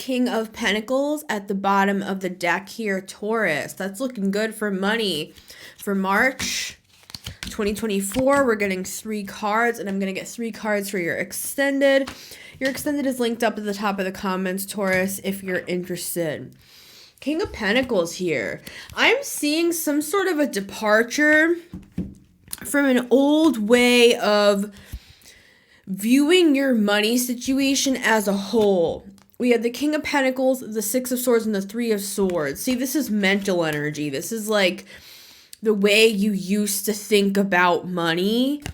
King of Pentacles at the bottom of the deck here, Taurus. That's looking good for money. For March 2024, we're getting 3 cards, and I'm going to get 3 cards for your extended. Your extended is linked up at the top of the comments, Taurus, if you're interested. King of Pentacles here. I'm seeing some sort of a departure from an old way of viewing your money situation as a whole. We have the King of Pentacles, the 6 of Swords, and the 3 of Swords. See, this is mental energy. This is like the way you used to think about money.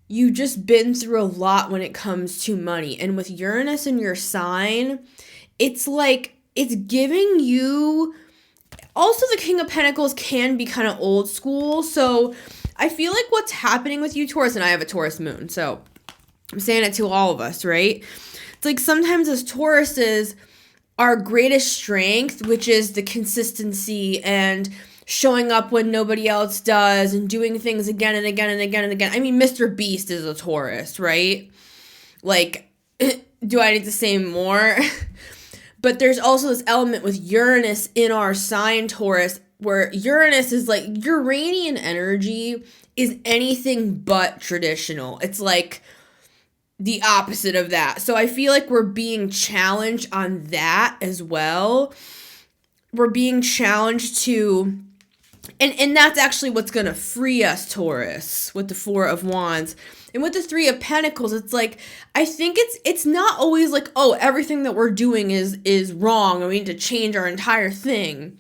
You've just been through a lot when it comes to money. And with Uranus in your sign, it's like it's giving you... Also, the King of Pentacles can be kind of old school. So I feel like what's happening with you, Taurus, and I have a Taurus moon, so I'm saying it to all of us, right? It's like sometimes as Tauruses, our greatest strength, which is the consistency and showing up when nobody else does and doing things again and again and again and again. I mean, Mr. Beast is a Taurus, right? Like, do I need to say more? But there's also this element with Uranus in our sign, Taurus, where Uranus is like, Uranian energy is anything but traditional. It's like the opposite of that. So I feel like we're being challenged on that as well. We're being challenged to... And that's actually what's going to free us, Taurus, with the 4 of Wands. And with the 3 of Pentacles, it's like, I think it's not always like, oh, everything that we're doing is wrong and we need to change our entire thing.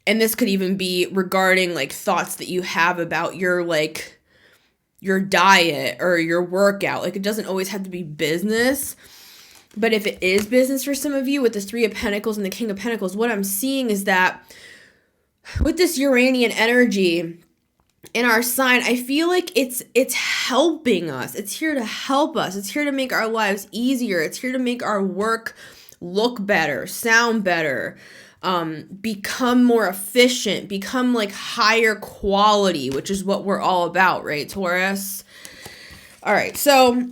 And this could even be regarding like thoughts that you have about your diet or your workout. Like, it doesn't always have to be business. But if it is business for some of you with the 3 of Pentacles and the King of Pentacles, what I'm seeing is that with this Uranian energy in our sign, I feel like it's helping us. It's here to help us. It's here to make our lives easier. It's here to make our work look better, sound better, become more efficient, become like higher quality, which is what we're all about, right, Taurus? All right, so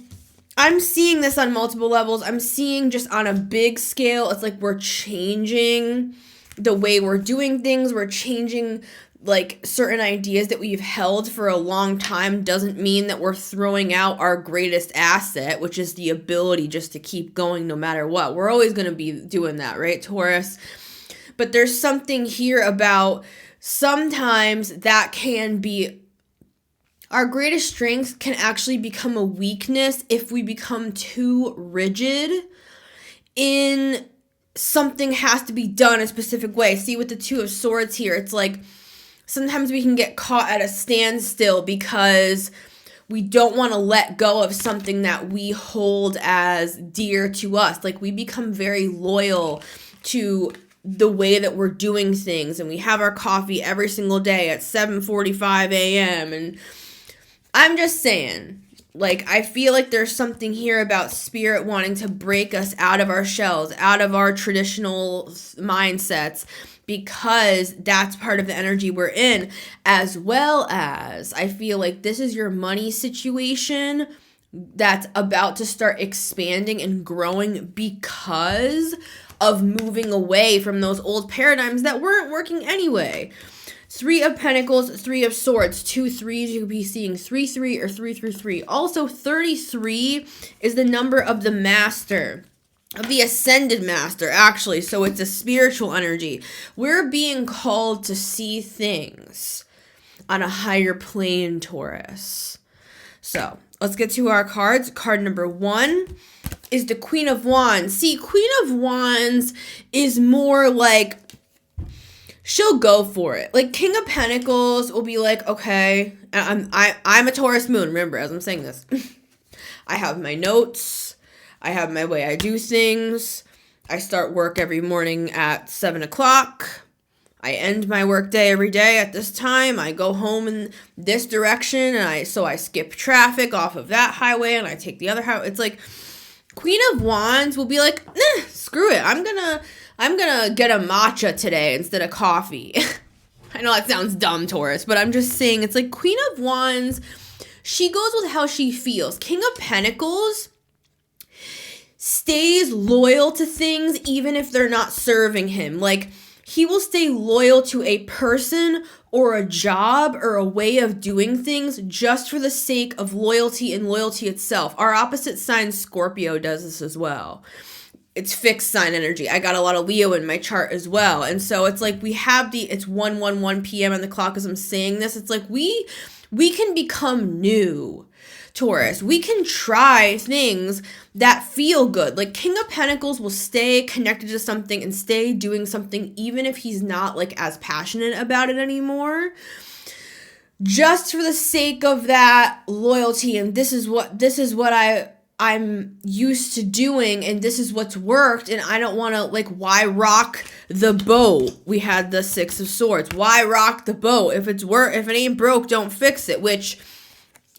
I'm seeing this on multiple levels. I'm seeing just on a big scale, it's like we're changing the way we're doing things. We're changing like certain ideas that we've held for a long time. Doesn't mean that we're throwing out our greatest asset, which is the ability just to keep going no matter what. We're always going to be doing that, right, Taurus? But there's something here about sometimes that can be our greatest strength can actually become a weakness if we become too rigid in something has to be done a specific way. See, with the 2 of Swords here, it's like sometimes we can get caught at a standstill because we don't want to let go of something that we hold as dear to us. Like, we become very loyal to the way that we're doing things, and we have our coffee every single day at 7:45 a.m. And I'm just saying, like, I feel like there's something here about spirit wanting to break us out of our shells, out of our traditional mindsets, because that's part of the energy we're in, as well as I feel like this is your money situation that's about to start expanding and growing because of moving away from those old paradigms that weren't working anyway. 3 of Pentacles, 3 of Swords, 2 3s. You could be seeing 3-3 or 3-3. Also, 33 is the number of the master, of the ascended master, actually. So it's a spiritual energy. We're being called to see things on a higher plane, Taurus. So let's get to our cards. Card number 1 is the Queen of Wands. See, Queen of Wands is more like, she'll go for it. Like, King of Pentacles will be like, okay, I'm a Taurus moon. Remember, as I'm saying this, I have my notes. I have my way I do things. I start work every morning at 7 o'clock. I end my work day every day at this time. I go home in this direction, and I skip traffic off of that highway, and I take the other highway. It's like, Queen of Wands will be like, screw it. I'm gonna get a matcha today instead of coffee. I know that sounds dumb, Taurus, but I'm just saying, it's like Queen of Wands, she goes with how she feels. King of Pentacles, stays loyal to things even if they're not serving him. Like, he will stay loyal to a person or a job or a way of doing things just for the sake of loyalty and loyalty itself. Our opposite sign, Scorpio, does this as well. It's fixed sign energy. I got a lot of Leo in my chart as well. And so it's like we have it's 1:11 p.m. on the clock as I'm saying this. It's like we can become new, Taurus. We can try things that feel good. Like, King of Pentacles will stay connected to something and stay doing something even if he's not like as passionate about it anymore, just for the sake of that loyalty. And this is what I'm used to doing, and this is what's worked, and I don't want to, like, why rock the boat? We had the Six of Swords. Why rock the boat? If it ain't broke, don't fix it, which,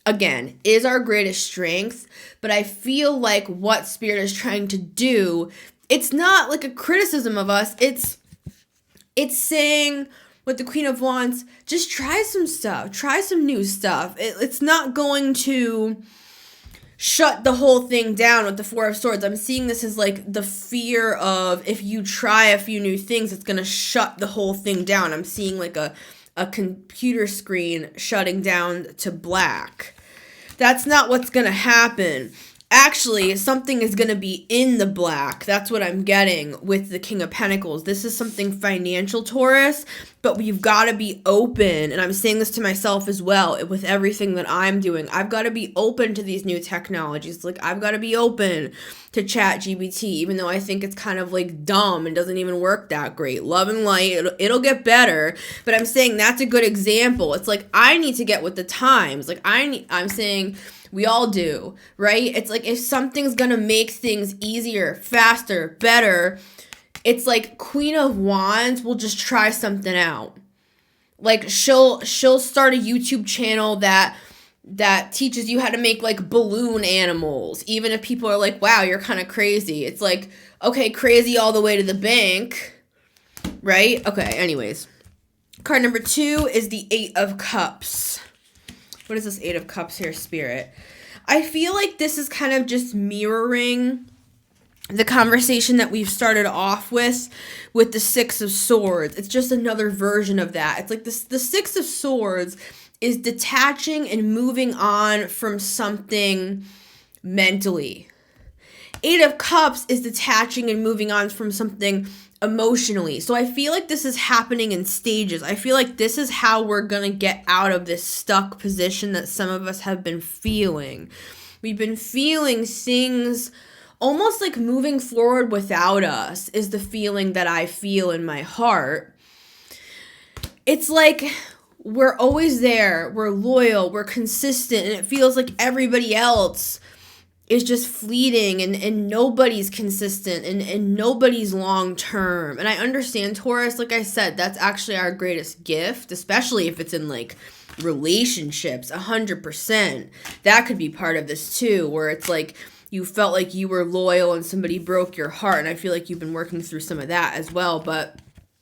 again, is our greatest strength. But I feel like what Spirit is trying to do, it's not like a criticism of us. It's saying, with the Queen of Wands, just try some stuff. Try some new stuff. It's not going to shut the whole thing down with the Four of Swords. I'm seeing this as like the fear of, if you try a few new things, it's going to shut the whole thing down. I'm seeing like a computer screen shutting down to black. That's not what's going to happen. Actually, something is going to be in the black. That's what I'm getting with the King of Pentacles. This is something financial, Taurus, but we've got to be open. And I'm saying this to myself as well with everything that I'm doing. I've got to be open to these new technologies. Like, I've got to be open to ChatGPT, even though I think it's kind of like dumb and doesn't even work that great. Love and light, it'll get better. But I'm saying that's a good example. It's like, I need to get with the times. Like, I'm saying, we all do, right? It's like, if something's gonna make things easier, faster, better, it's like Queen of Wands will just try something out. Like, she'll start a YouTube channel that teaches you how to make like balloon animals, even if people are like, wow, you're kind of crazy. It's like, okay, crazy all the way to the bank, right? Okay, anyways. Card number 2 is the Eight of Cups. What is this Eight of Cups here, Spirit? I feel like this is kind of just mirroring the conversation that we've started off with the Six of Swords. It's just another version of that. It's like the Six of Swords is detaching and moving on from something mentally. Eight of Cups is detaching and moving on from something emotionally. So I feel like this is happening in stages. I feel like this is how we're going to get out of this stuck position that some of us have been feeling. We've been feeling things almost like moving forward without us, is the feeling that I feel in my heart. It's like we're always there, we're loyal, we're consistent, and it feels like everybody else is just fleeting and nobody's consistent and nobody's long term. And I understand, Taurus, like I said, that's actually our greatest gift, especially if it's in like relationships, 100%. That could be part of this too, where it's like you felt like you were loyal and somebody broke your heart. And I feel like you've been working through some of that as well. But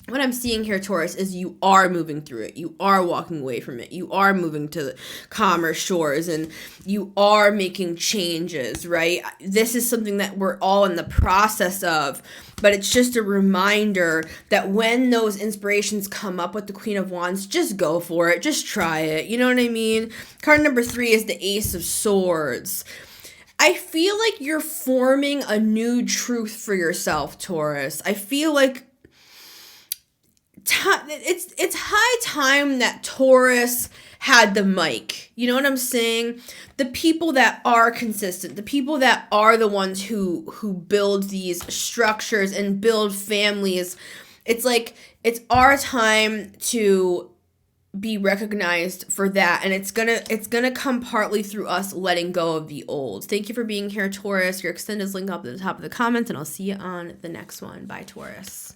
what I'm seeing here, Taurus, is you are moving through it. You are walking away from it. You are moving to calmer shores, and you are making changes, right? This is something that we're all in the process of, but it's just a reminder that when those inspirations come up with the Queen of Wands, just go for it. Just try it. You know what I mean? Card number 3 is the Ace of Swords. I feel like you're forming a new truth for yourself, Taurus. I feel like it's high time that Taurus had the mic. You know what I'm saying? The people that are consistent, the people that are the ones who build these structures and build families. It's like, it's our time to be recognized for that, and it's gonna come partly through us letting go of the old. Thank you for being here, Taurus. Your extended link up at the top of the comments, and I'll see you on the next one. Bye, Taurus.